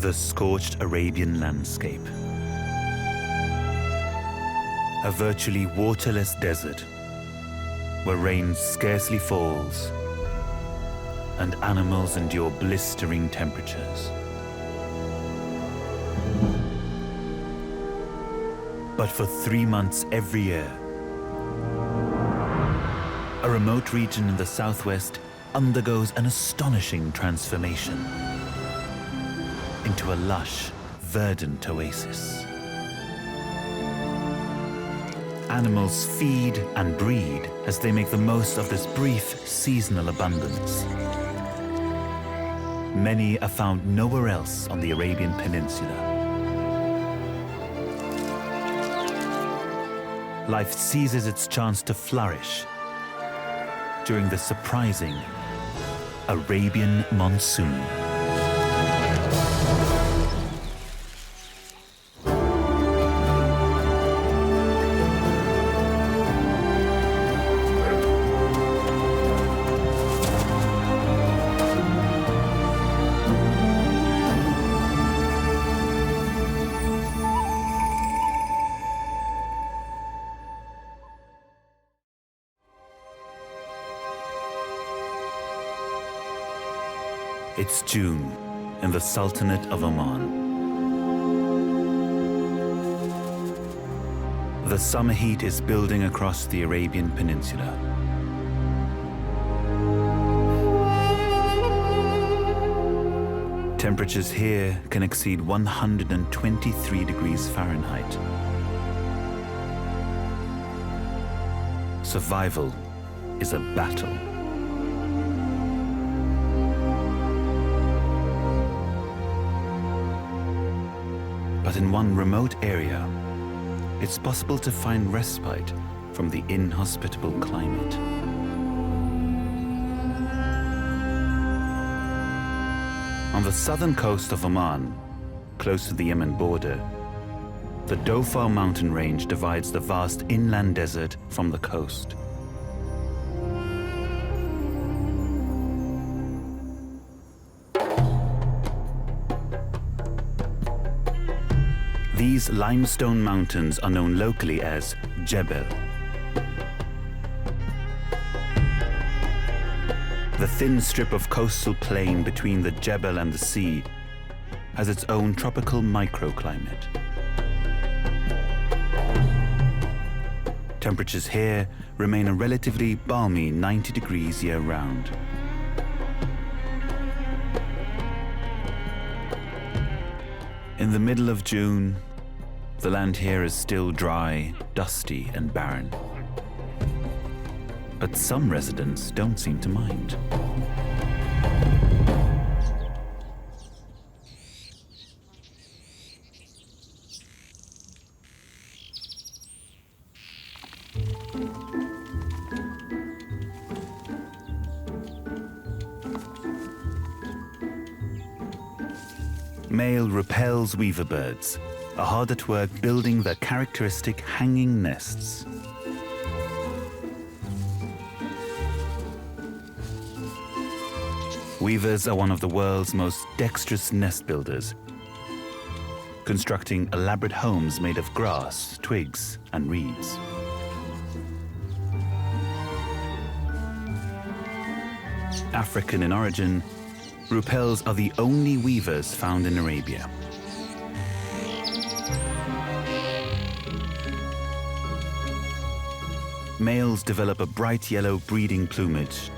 The scorched Arabian landscape. A virtually waterless desert where rain scarcely falls and animals endure blistering temperatures. But for 3 months every year, a remote region in the southwest undergoes an astonishing transformation into a lush, verdant oasis. Animals feed and breed as they make the most of this brief seasonal abundance. Many are found nowhere else on the Arabian Peninsula. Life seizes its chance to flourish during the surprising Arabian monsoon. It's June in the Sultanate of Oman. The summer heat is building across the Arabian Peninsula. Temperatures here can exceed 123 degrees Fahrenheit. Survival is a battle. But in one remote area, it's possible to find respite from the inhospitable climate. On the southern coast of Oman, close to the Yemen border, the Dhofar mountain range divides the vast inland desert from the coast. These limestone mountains are known locally as Jebel. The thin strip of coastal plain between the Jebel and the sea has its own tropical microclimate. Temperatures here remain a relatively balmy 90 degrees year-round. In the middle of June, the land here is still dry, dusty, and barren. But some residents don't seem to mind. Male repels weaver birds, are hard at work building their characteristic hanging nests. Weavers are one of the world's most dexterous nest builders, constructing elaborate homes made of grass, twigs, and reeds. African in origin, rupels are the only weavers found in Arabia. Males develop a bright yellow breeding plumage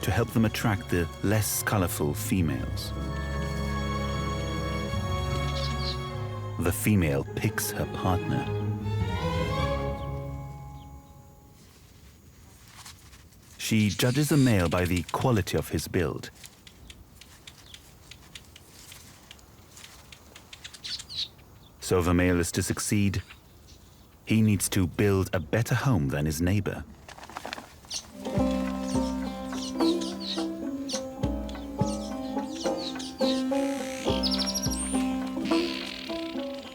to help them attract the less colorful females. The female picks her partner. She judges the male by the quality of his build. So if a male is to succeed, he needs to build a better home than his neighbor.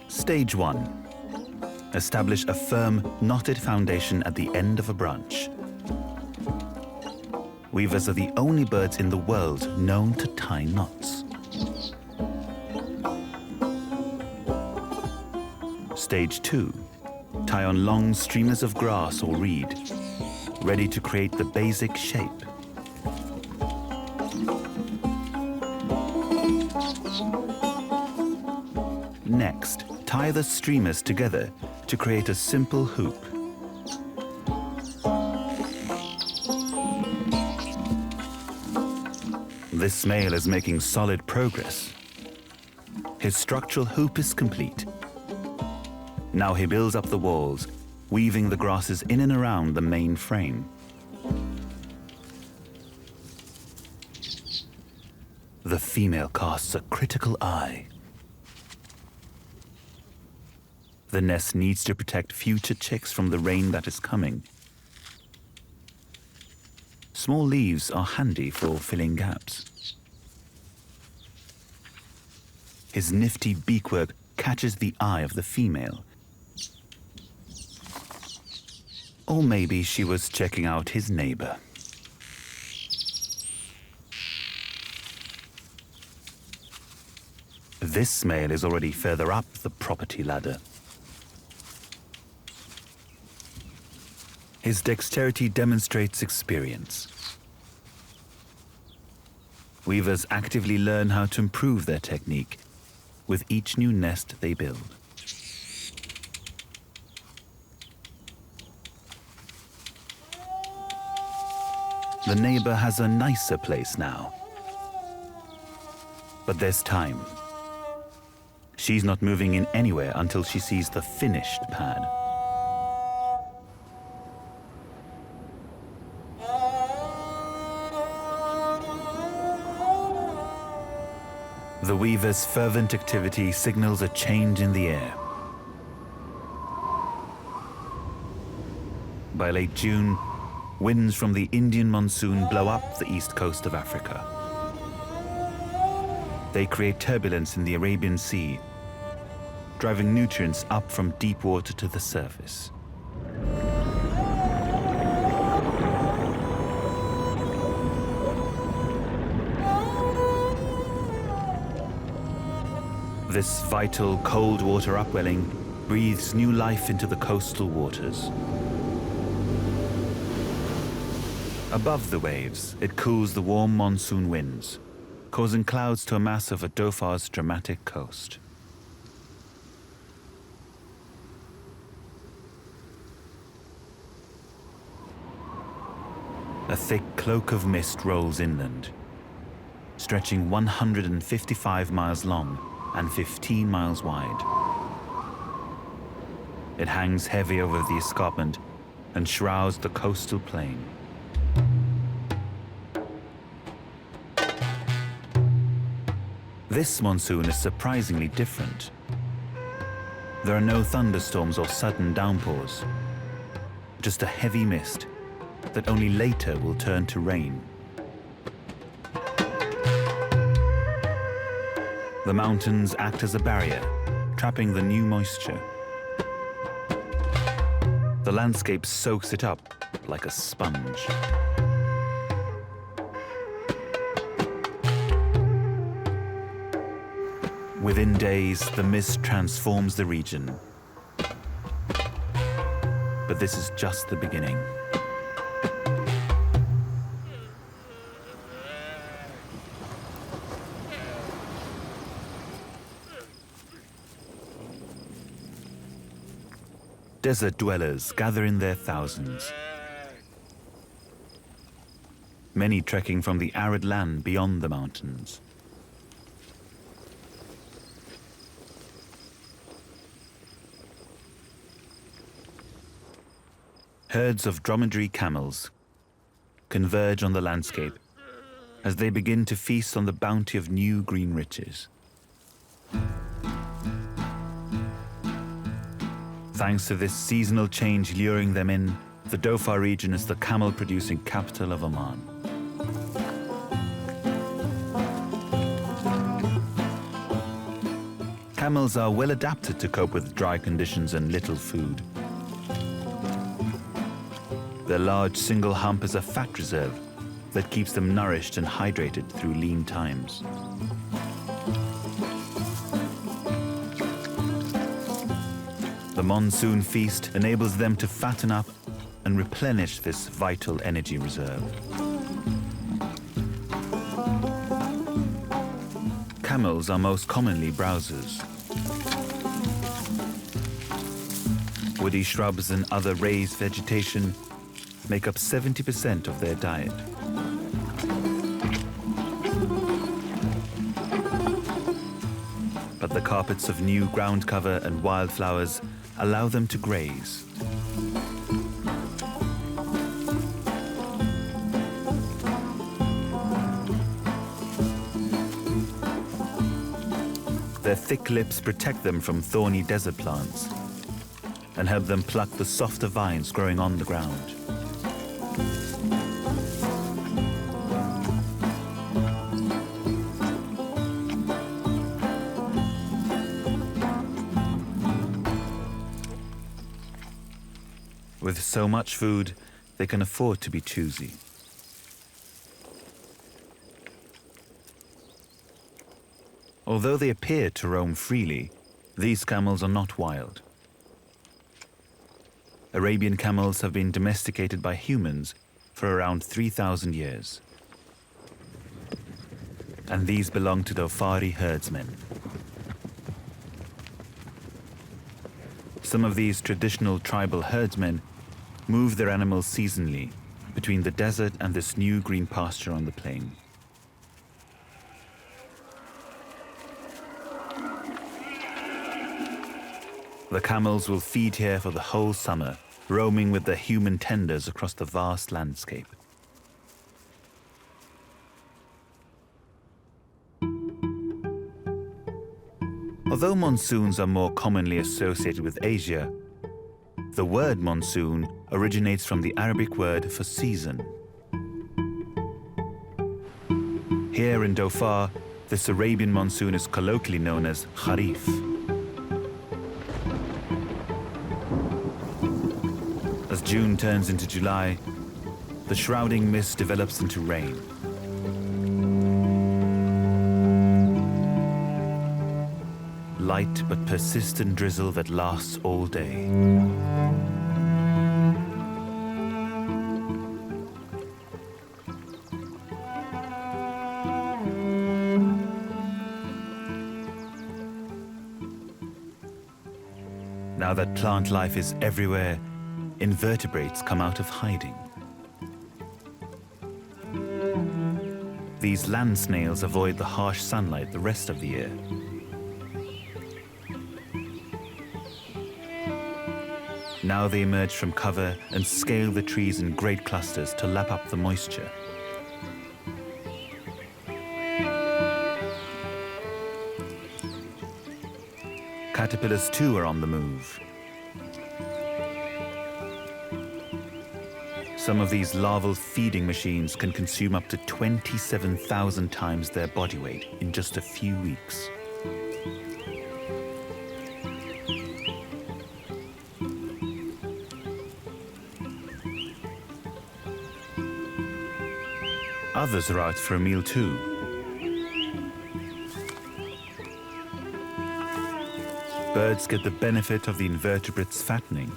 Stage 1. Establish a firm, knotted foundation at the end of a branch. Weavers are the only birds in the world known to tie knots. Stage 2. Tie on long streamers of grass or reed, ready to create the basic shape. Next, tie the streamers together to create a simple hoop. This male is making solid progress. His structural hoop is complete. Now he builds up the walls, weaving the grasses in and around the main frame. The female casts a critical eye. The nest needs to protect future chicks from the rain that is coming. Small leaves are handy for filling gaps. His nifty beakwork catches the eye of the female. Or maybe she was checking out his neighbor. This male is already further up the property ladder. His dexterity demonstrates experience. Weavers actively learn how to improve their technique with each new nest they build. The neighbor has a nicer place now. But there's time. She's not moving in anywhere until she sees the finished pad. The weaver's fervent activity signals a change in the air. By late June, winds from the Indian monsoon blow up the east coast of Africa. They create turbulence in the Arabian Sea, driving nutrients up from deep water to the surface. This vital cold water upwelling breathes new life into the coastal waters. Above the waves, it cools the warm monsoon winds, causing clouds to amass over Dhofar's dramatic coast. A thick cloak of mist rolls inland, stretching 155 miles long and 15 miles wide. It hangs heavy over the escarpment and shrouds the coastal plain. This monsoon is surprisingly different. There are no thunderstorms or sudden downpours, just a heavy mist that only later will turn to rain. The mountains act as a barrier, trapping the new moisture. The landscape soaks it up like a sponge. Within days, the mist transforms the region. But this is just the beginning. Desert dwellers gather in their thousands. Many trekking from the arid land beyond the mountains. Herds of dromedary camels converge on the landscape as they begin to feast on the bounty of new green riches. Thanks to this seasonal change luring them in, the Dhofar region is the camel-producing capital of Oman. Camels are well adapted to cope with dry conditions and little food. Their large single hump is a fat reserve that keeps them nourished and hydrated through lean times. monsoon feast enables them to fatten up and replenish this vital energy reserve. Camels are most commonly browsers. Woody shrubs and other raised vegetation make up 70% of their diet. But the carpets of new ground cover and wildflowers allow them to graze. Their thick lips protect them from thorny desert plants and help them pluck the softer vines growing on the ground. With so much food, they can afford to be choosy. Although they appear to roam freely, these camels are not wild. Arabian camels have been domesticated by humans for around 3,000 years. And these belong to Dhofari herdsmen. Some of these traditional tribal herdsmen move their animals seasonally between the desert and this new green pasture on the plain. The camels will feed here for the whole summer, roaming with their human tenders across the vast landscape. Although monsoons are more commonly associated with Asia, the word monsoon originates from the Arabic word for season. Here in Dhofar, this Arabian monsoon is colloquially known as Kharif. As June turns into July, the shrouding mist develops into rain. Light but persistent drizzle that lasts all day. Now that plant life is everywhere, invertebrates come out of hiding. These land snails avoid the harsh sunlight the rest of the year. Now they emerge from cover and scale the trees in great clusters to lap up the moisture. Caterpillars too are on the move. Some of these larval feeding machines can consume up to 27,000 times their body weight in just a few weeks. Others are out for a meal too. Birds get the benefit of the invertebrates' fattening.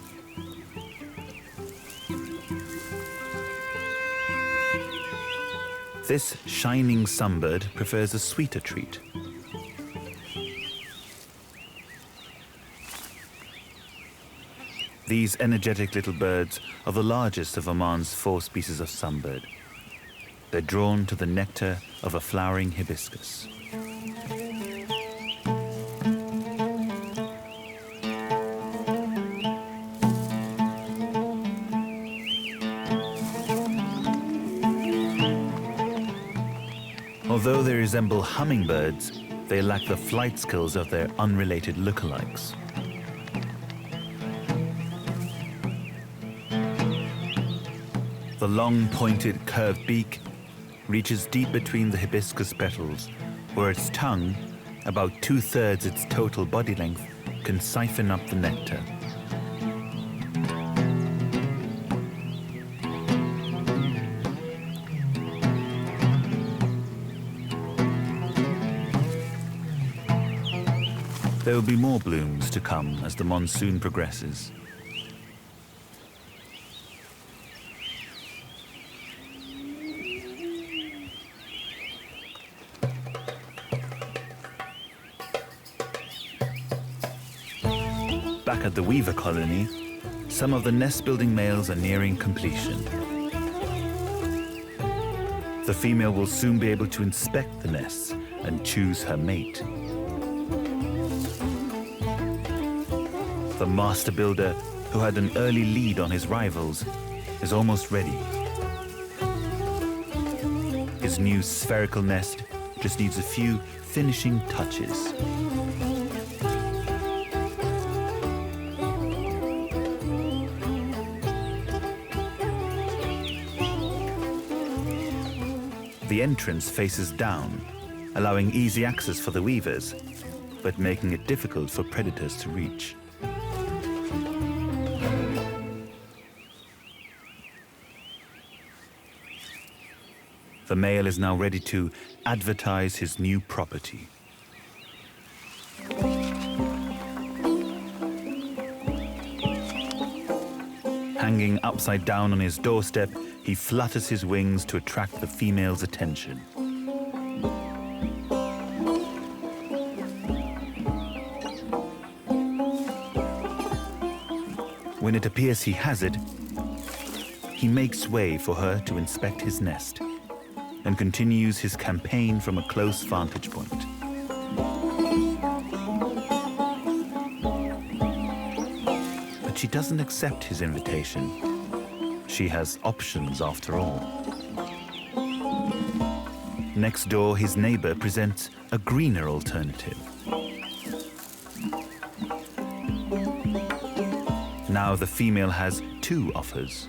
This shining sunbird prefers a sweeter treat. These energetic little birds are the largest of Oman's 4 species of sunbird. They're drawn to the nectar of a flowering hibiscus. Although they resemble hummingbirds, they lack the flight skills of their unrelated lookalikes. The long, pointed, curved beak reaches deep between the hibiscus petals, where its tongue, about 2/3 its total body length, can siphon up the nectar. There will be more blooms to come as the monsoon progresses. Back at the weaver colony, some of the nest-building males are nearing completion. The female will soon be able to inspect the nests and choose her mate. The master builder, who had an early lead on his rivals, is almost ready. His new spherical nest just needs a few finishing touches. The entrance faces down, allowing easy access for the weavers, but making it difficult for predators to reach. The male is now ready to advertise his new property. Hanging upside down on his doorstep, he flutters his wings to attract the female's attention. When it appears he has it, he makes way for her to inspect his nest and continues his campaign from a close vantage point. But she doesn't accept his invitation. She has options after all. Next door, his neighbor presents a greener alternative. Now the female has two offers.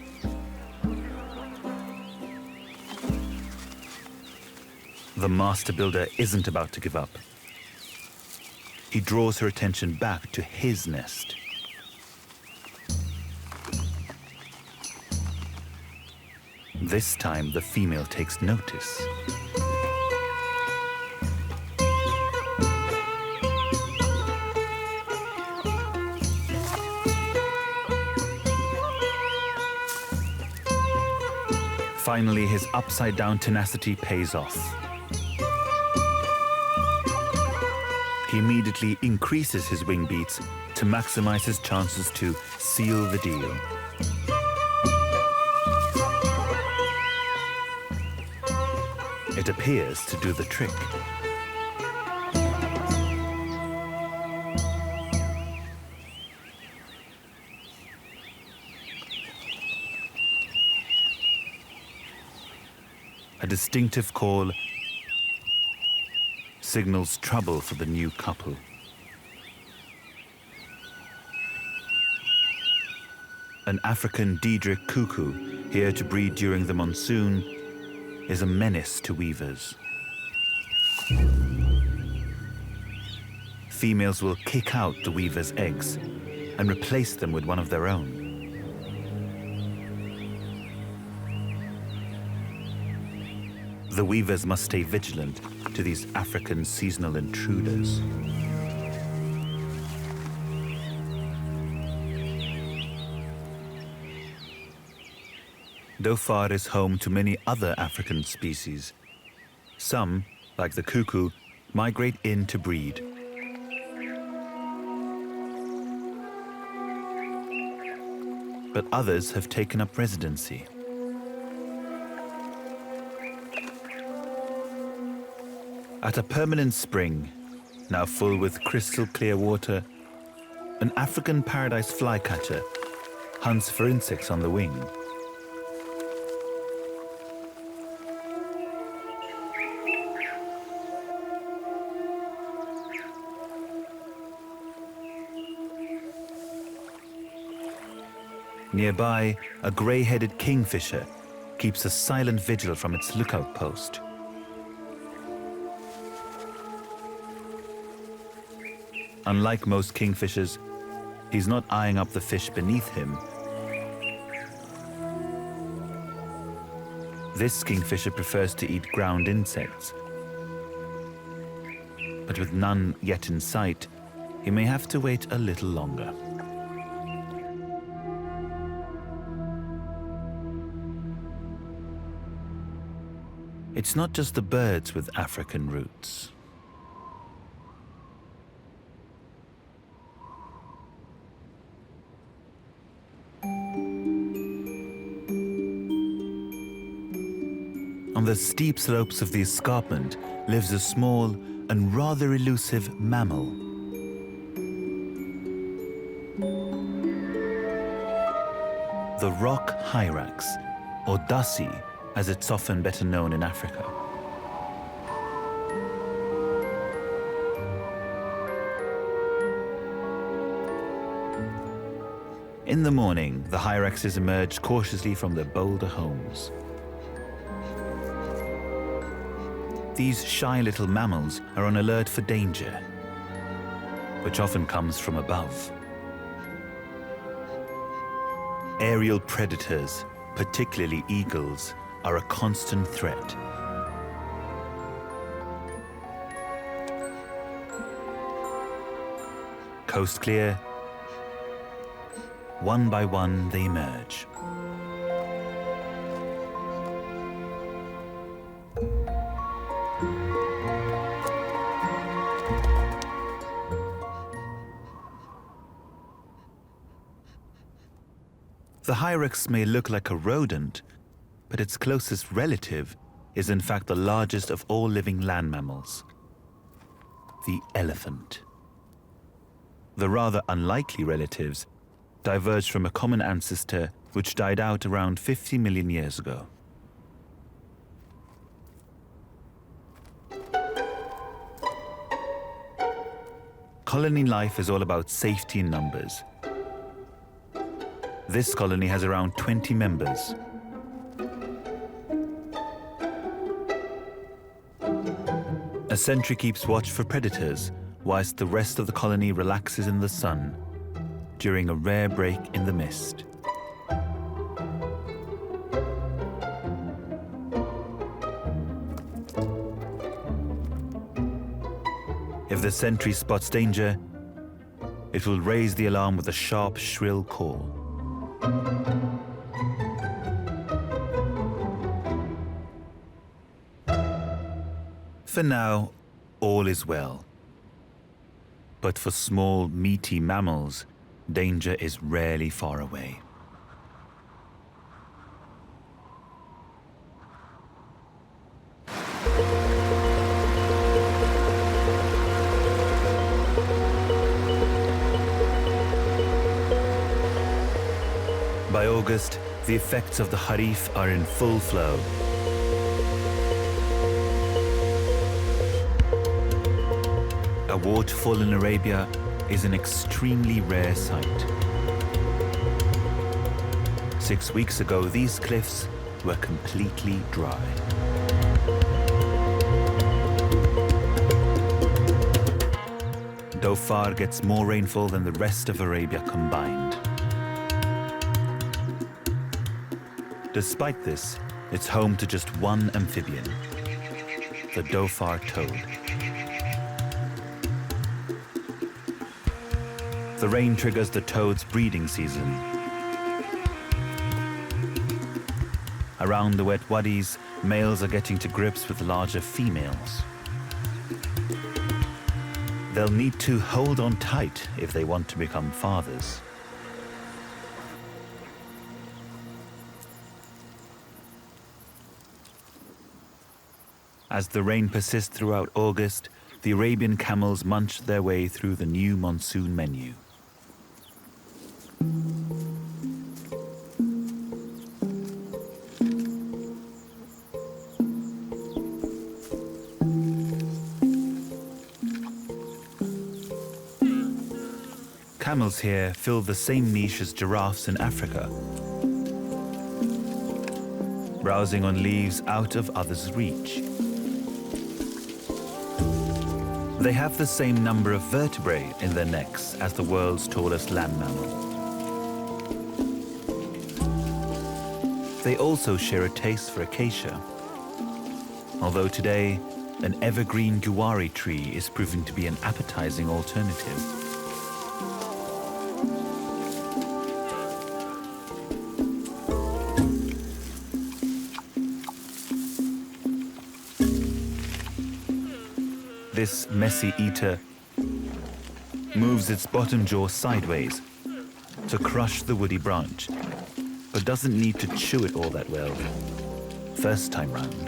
The master builder isn't about to give up. He draws her attention back to his nest. This time, the female takes notice. Finally, his upside-down tenacity pays off. He immediately increases his wing beats to maximize his chances to seal the deal. It appears to do the trick. A distinctive call signals trouble for the new couple. An African Diedrich cuckoo, here to breed during the monsoon, is a menace to weavers. Females will kick out the weaver's eggs and replace them with one of their own. The weavers must stay vigilant to these African seasonal intruders. Dhofar is home to many other African species. Some, like the cuckoo, migrate in to breed. But others have taken up residency. At a permanent spring, now full with crystal clear water, an African paradise flycatcher hunts for insects on the wing. Nearby, a grey-headed kingfisher keeps a silent vigil from its lookout post. Unlike most kingfishers, he's not eyeing up the fish beneath him. This kingfisher prefers to eat ground insects. But with none yet in sight, he may have to wait a little longer. It's not just the birds with African roots. On the steep slopes of the escarpment lives a small and rather elusive mammal. The rock hyrax, or dassi, as it's often better known in Africa. In the morning, the hyraxes emerge cautiously from their boulder homes. These shy little mammals are on alert for danger, which often comes from above. Aerial predators, particularly eagles, are a constant threat. Coast clear, one by one they emerge. The hyrax may look like a rodent, but its closest relative is in fact the largest of all living land mammals, the elephant. The rather unlikely relatives diverged from a common ancestor which died out around 50 million years ago. Colony life is all about safety in numbers. This colony has around 20 members. A sentry keeps watch for predators, whilst the rest of the colony relaxes in the sun during a rare break in the mist. If the sentry spots danger, it will raise the alarm with a sharp, shrill call. For now, all is well. But for small, meaty mammals, danger is rarely far away. By August, the effects of the Kharif are in full flow. A waterfall in Arabia is an extremely rare sight. 6 weeks ago, these cliffs were completely dry. Dhofar gets more rainfall than the rest of Arabia combined. Despite this, it's home to just one amphibian, the Dhofar toad. The rain triggers the toad's breeding season. Around the wet wadis, males are getting to grips with larger females. They'll need to hold on tight if they want to become fathers. As the rain persists throughout August, the Arabian camels munch their way through the new monsoon menu. Camels here fill the same niche as giraffes in Africa, browsing on leaves out of others' reach. They have the same number of vertebrae in their necks as the world's tallest land mammal. They also share a taste for acacia, although today an evergreen guari tree is proving to be an appetizing alternative. this messy eater moves its bottom jaw sideways to crush the woody branch, but doesn't need to chew it all that well first time round.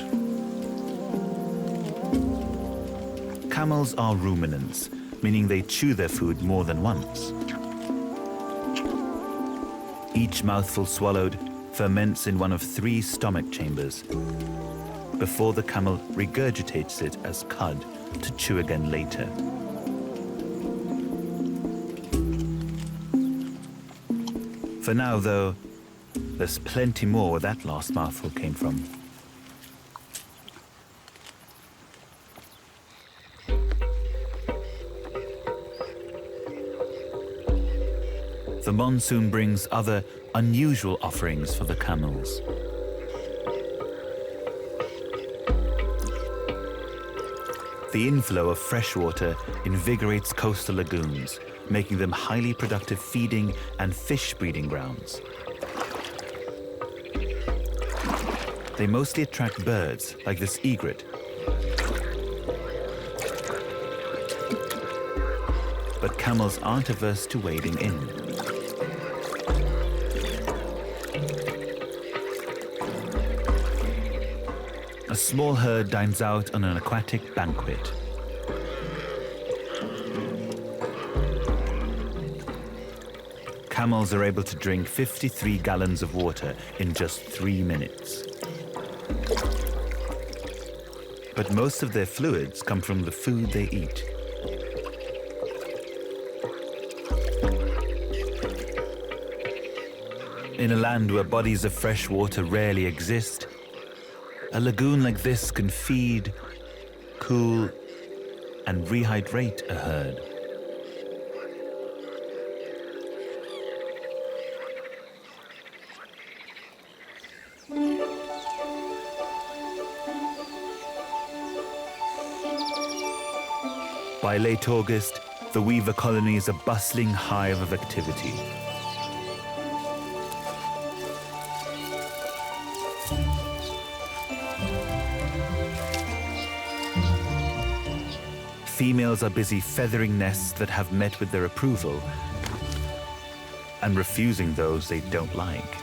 Camels are ruminants, meaning they chew their food more than once. Each mouthful swallowed ferments in one of 3 stomach chambers before the camel regurgitates it as cud to chew again later. For now, though, there's plenty more where that last mouthful came from. The monsoon brings other unusual offerings for the camels. The inflow of fresh water invigorates coastal lagoons, making them highly productive feeding and fish breeding grounds. They mostly attract birds, like this egret. But camels aren't averse to wading in. A small herd dines out on an aquatic banquet. Camels are able to drink 53 gallons of water in just 3 minutes. But most of their fluids come from the food they eat. In a land where bodies of fresh water rarely exist, a lagoon like this can feed, cool, and rehydrate a herd. By late August, the weaver colony is a bustling hive of activity. Females are busy feathering nests that have met with their approval and refusing those they don't like.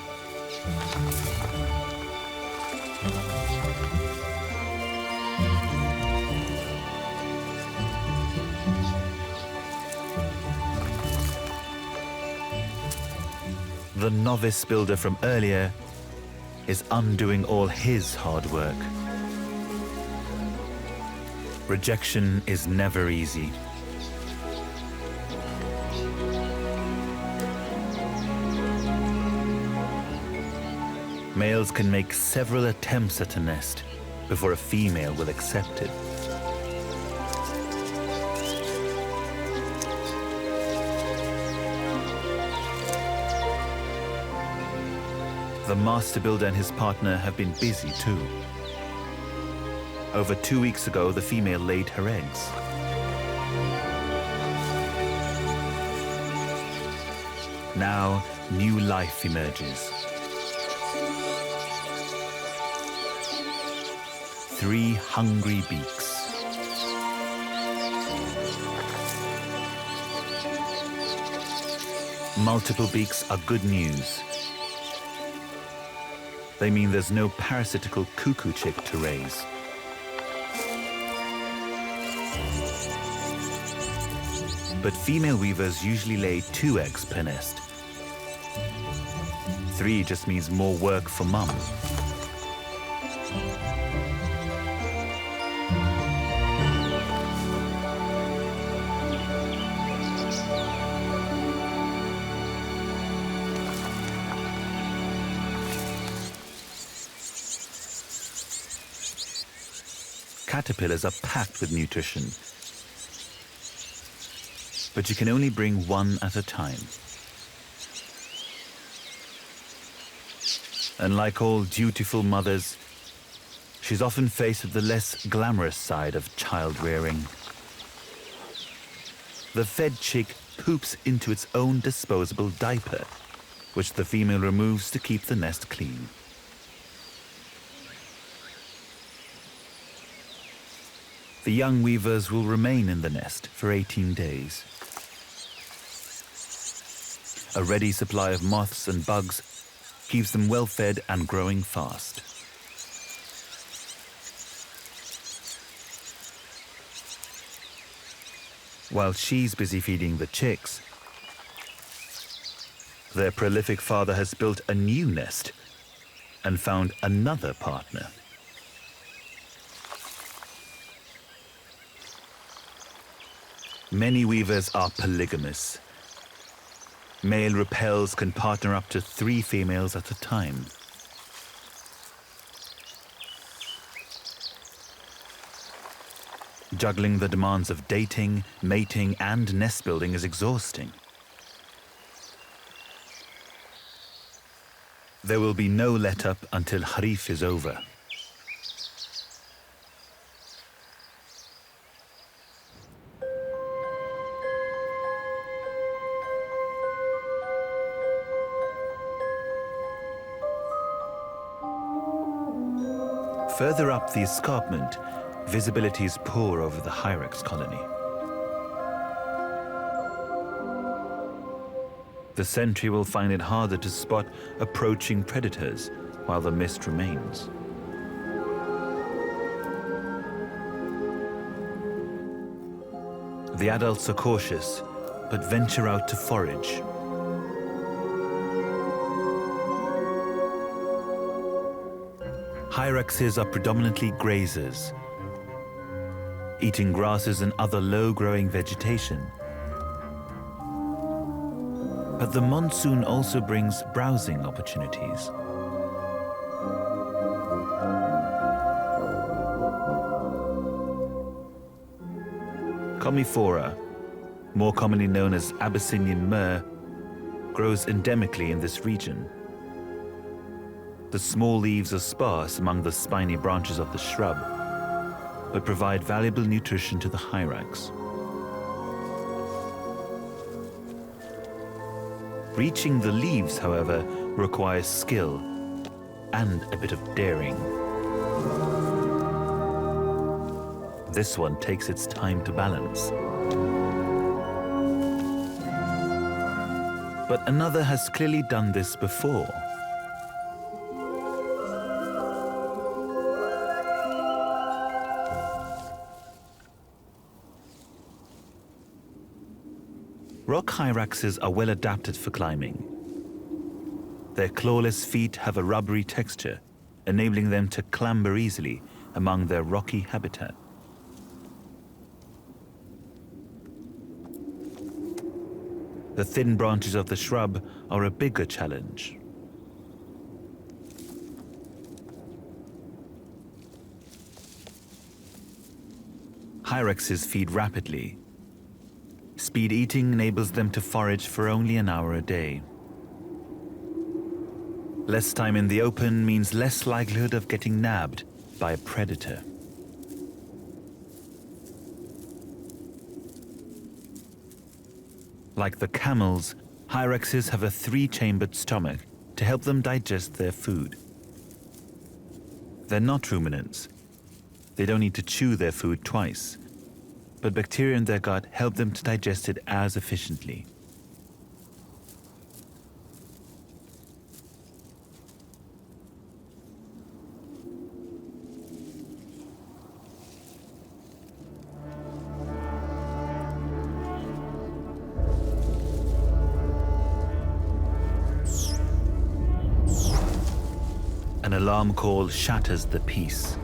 The novice builder from earlier is undoing all his hard work. Rejection is never easy. Males can make several attempts at a nest before a female will accept it. The master builder and his partner have been busy too. Over 2 weeks ago, the female laid her eggs. Now, new life emerges. 3 hungry beaks. Multiple beaks are good news. They mean there's no parasitical cuckoo chick to raise. But female weavers usually lay 2 eggs per nest. 3 just means more work for mum. Caterpillars are packed with nutrition, but you can only bring one at a time. And like all dutiful mothers, she's often faced with the less glamorous side of child rearing. The fed chick poops into its own disposable diaper, which the female removes to keep the nest clean. The young weavers will remain in the nest for 18 days. A ready supply of moths and bugs keeps them well fed and growing fast. While she's busy feeding the chicks, their prolific father has built a new nest and found another partner. Many weavers are polygamous. Male repels can partner up to 3 females at a time. Juggling the demands of dating, mating, and nest building is exhausting. There will be no let-up until Harif is over. Further up the escarpment, visibility is poor over the Hyrax colony. The sentry will find it harder to spot approaching predators while the mist remains. The adults are cautious, but venture out to forage. Hyraxes are predominantly grazers, eating grasses and other low-growing vegetation. But the monsoon also brings browsing opportunities. Commiphora, more commonly known as Abyssinian myrrh, grows endemically in this region. The small leaves are sparse among the spiny branches of the shrub, but provide valuable nutrition to the hyrax. Reaching the leaves, however, requires skill and a bit of daring. This one takes its time to balance. But another has clearly done this before. Rock hyraxes are well adapted for climbing. Their clawless feet have a rubbery texture, enabling them to clamber easily among their rocky habitat. The thin branches of the shrub are a bigger challenge. Hyraxes feed rapidly. Speed eating enables them to forage for only an hour a day. Less time in the open means less likelihood of getting nabbed by a predator. Like the camels, hyraxes have a 3-chambered stomach to help them digest their food. They're not ruminants. They don't need to chew their food twice, but bacteria in their gut help them to digest it as efficiently. An alarm call shatters the peace.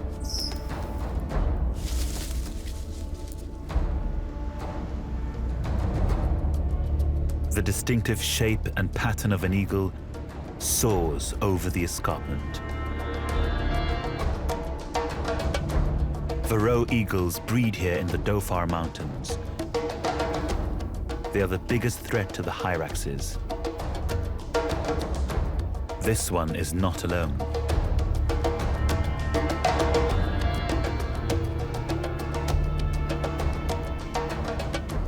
The distinctive shape and pattern of an eagle soars over the escarpment. Verreaux eagles breed here in the Dhofar mountains. They are the biggest threat to the hyraxes. This one is not alone.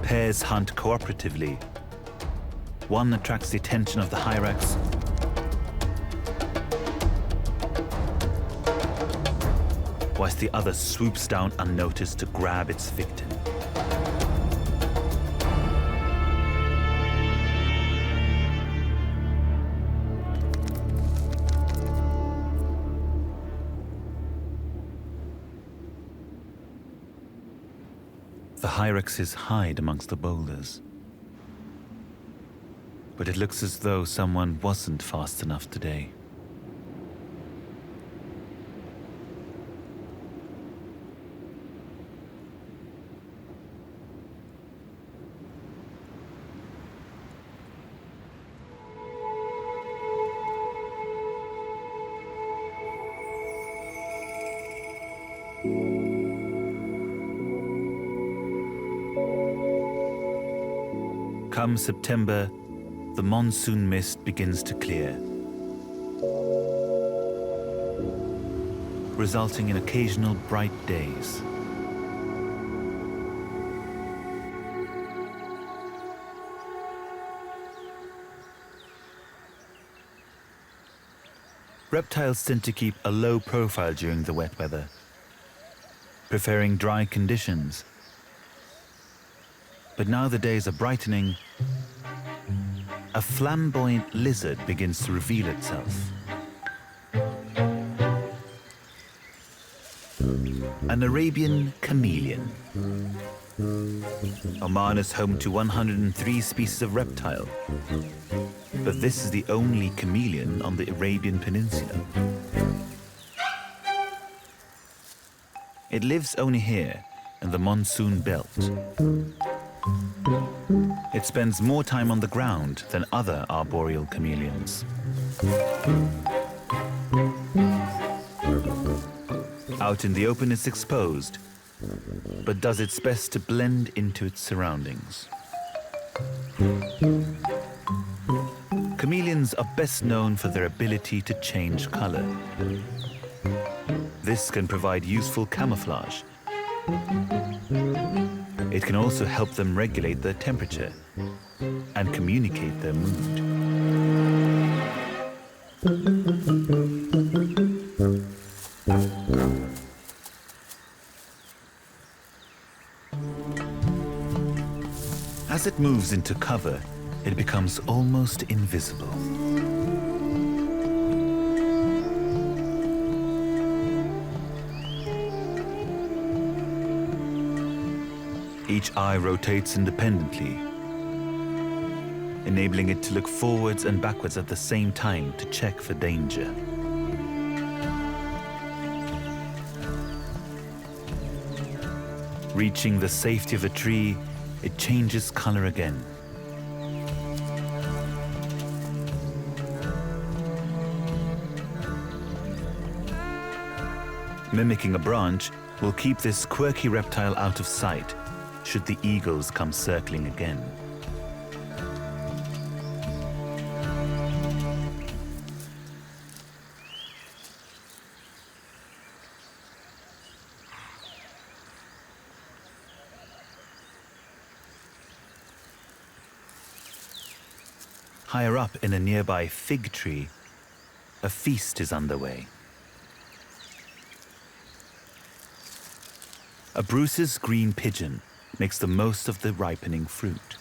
Pairs hunt cooperatively. One attracts the attention of the hyrax, whilst the other swoops down unnoticed to grab its victim. The hyraxes hide amongst the boulders. But it looks as though someone wasn't fast enough today. Come September, the monsoon mist begins to clear, resulting in occasional bright days. Reptiles tend to keep a low profile during the wet weather, preferring dry conditions. But now the days are brightening, a flamboyant lizard begins to reveal itself. An Arabian chameleon. Oman is home to 103 species of reptile, but this is the only chameleon on the Arabian Peninsula. It lives only here in the monsoon belt. It spends more time on the ground than other arboreal chameleons. Out in the open it's exposed, but does its best to blend into its surroundings. Chameleons are best known for their ability to change color. This can provide useful camouflage. It can also help them regulate their temperature and communicate their mood. As it moves into cover, it becomes almost invisible. Each eye rotates independently, enabling it to look forwards and backwards at the same time to check for danger. Reaching the safety of a tree, it changes color again. Mimicking a branch will keep this quirky reptile out of sight should the eagles come circling again. Higher up in a nearby fig tree, a feast is underway. A Bruce's green pigeon makes the most of the ripening fruit.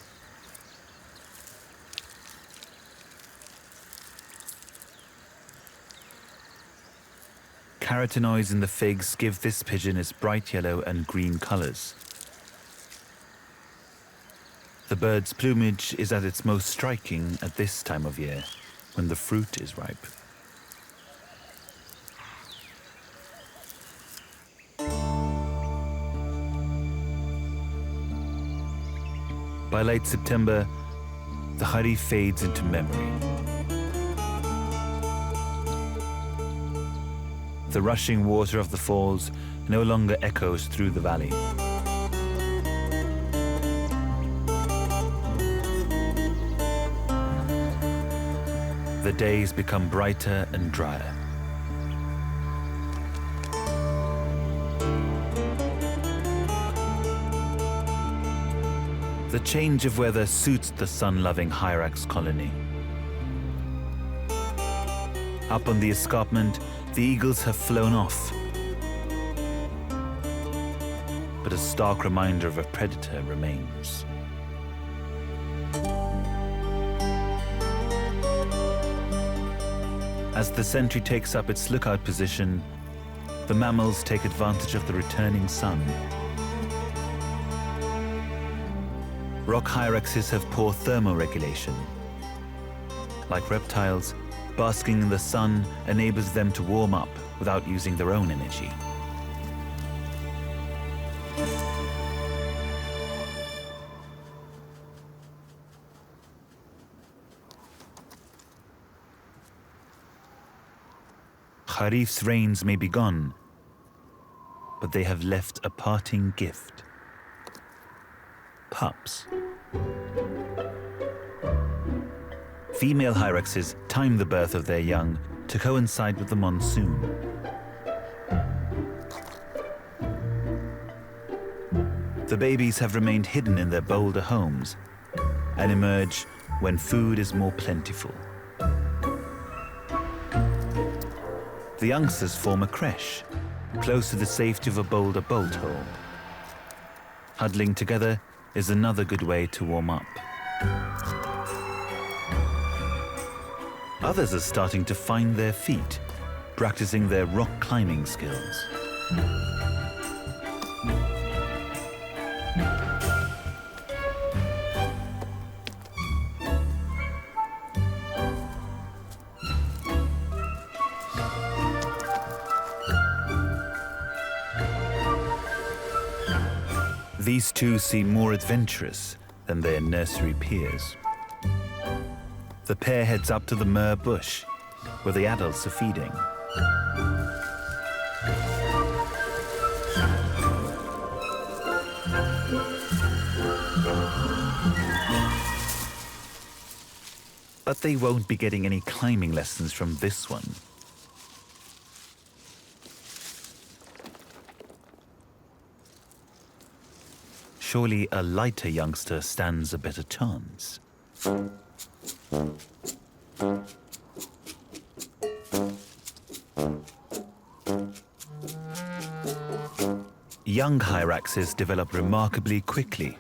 Carotenoids in the figs give this pigeon its bright yellow and green colors. The bird's plumage is at its most striking at this time of year, when the fruit is ripe. By late September, the Kharif fades into memory. The rushing water of the falls no longer echoes through the valley. The days become brighter and drier. The change of weather suits the sun-loving Hyrax colony. Up on the escarpment, the eagles have flown off, but a stark reminder of a predator remains. As the sentry takes up its lookout position, the mammals take advantage of the returning sun. Rock hyraxes have poor thermoregulation. Like reptiles, basking in the sun enables them to warm up without using their own energy. Kharif's rains may be gone, but they have left a parting gift. Pups. Female hyraxes time the birth of their young to coincide with the monsoon. The babies have remained hidden in their bolder homes and emerge when food is more plentiful. The youngsters form a creche, close to the safety of a boulder bolt hole. Huddling together is another good way to warm up. Others are starting to find their feet, practicing their rock climbing skills. These two seem more adventurous than their nursery peers. The pair heads up to the myrrh bush, where the adults are feeding. But they won't be getting any climbing lessons from this one. Surely a lighter youngster stands a better chance. Young hyraxes develop remarkably quickly.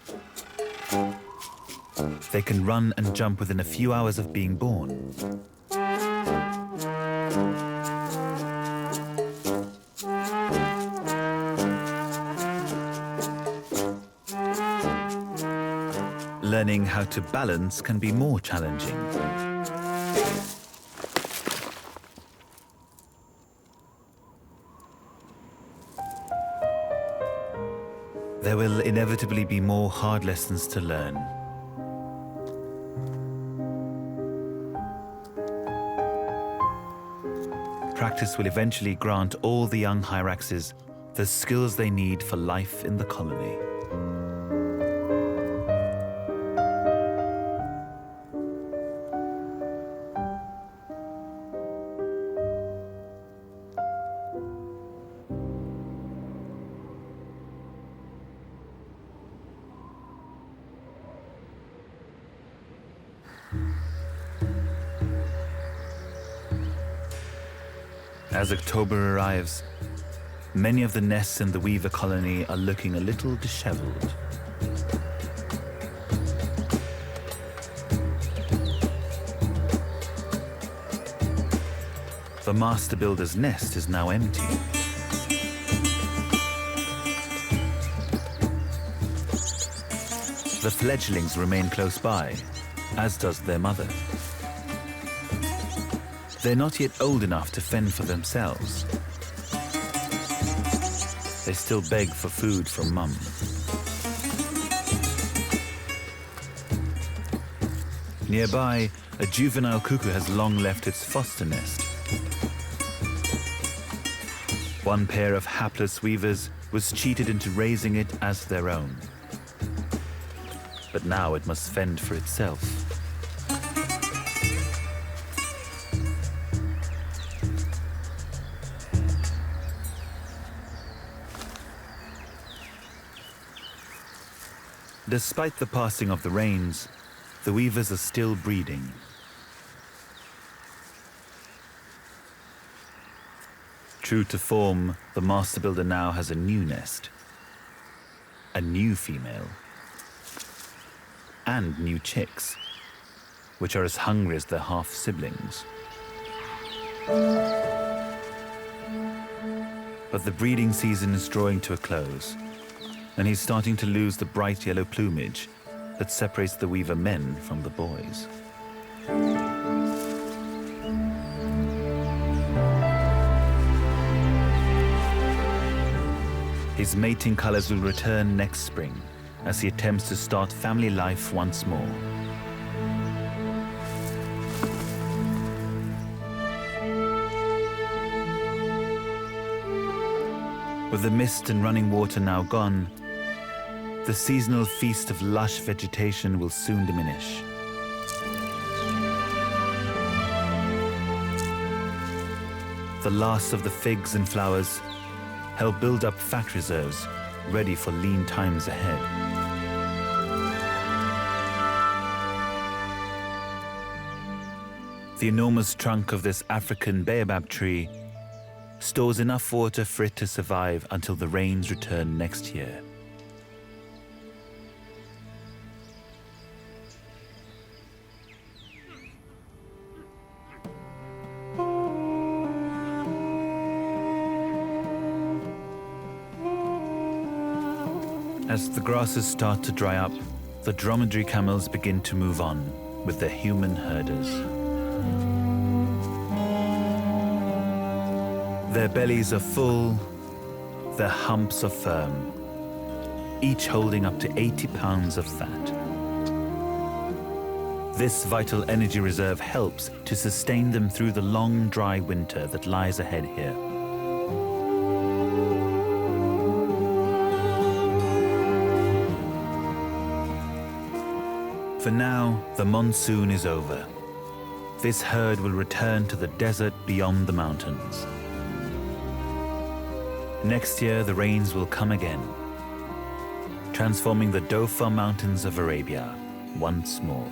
They can run and jump within a few hours of being born. Learning how to balance can be more challenging. There will inevitably be more hard lessons to learn. Practice will eventually grant all the young hyraxes the skills they need for life in the colony. As October arrives, many of the nests in the weaver colony are looking a little disheveled. The master builder's nest is now empty. The fledglings remain close by, as does their mother. They're not yet old enough to fend for themselves. They still beg for food from mum. Nearby, a juvenile cuckoo has long left its foster nest. One pair of hapless weavers was cheated into raising it as their own. But now it must fend for itself. Despite the passing of the rains, the weavers are still breeding. True to form, the master builder now has a new nest. a new female, and new chicks, which are as hungry as their half-siblings. But the breeding season is drawing to a close, and he's starting to lose the bright yellow plumage that separates the weaver men from the boys. His mating colors will return next spring as he attempts to start family life once more. With the mist and running water now gone, the seasonal feast of lush vegetation will soon diminish. The last of the figs and flowers help build up fat reserves ready for lean times ahead. The enormous trunk of this African baobab tree stores enough water for it to survive until the rains return next year. As the grasses start to dry up, the dromedary camels begin to move on with their human herders. Their bellies are full, their humps are firm, each holding up to 80 pounds of fat. This vital energy reserve helps to sustain them through the long, dry winter that lies ahead here. For now, the monsoon is over. This herd will return to the desert beyond the mountains. Next year, the rains will come again, transforming the Dhofar mountains of Arabia once more.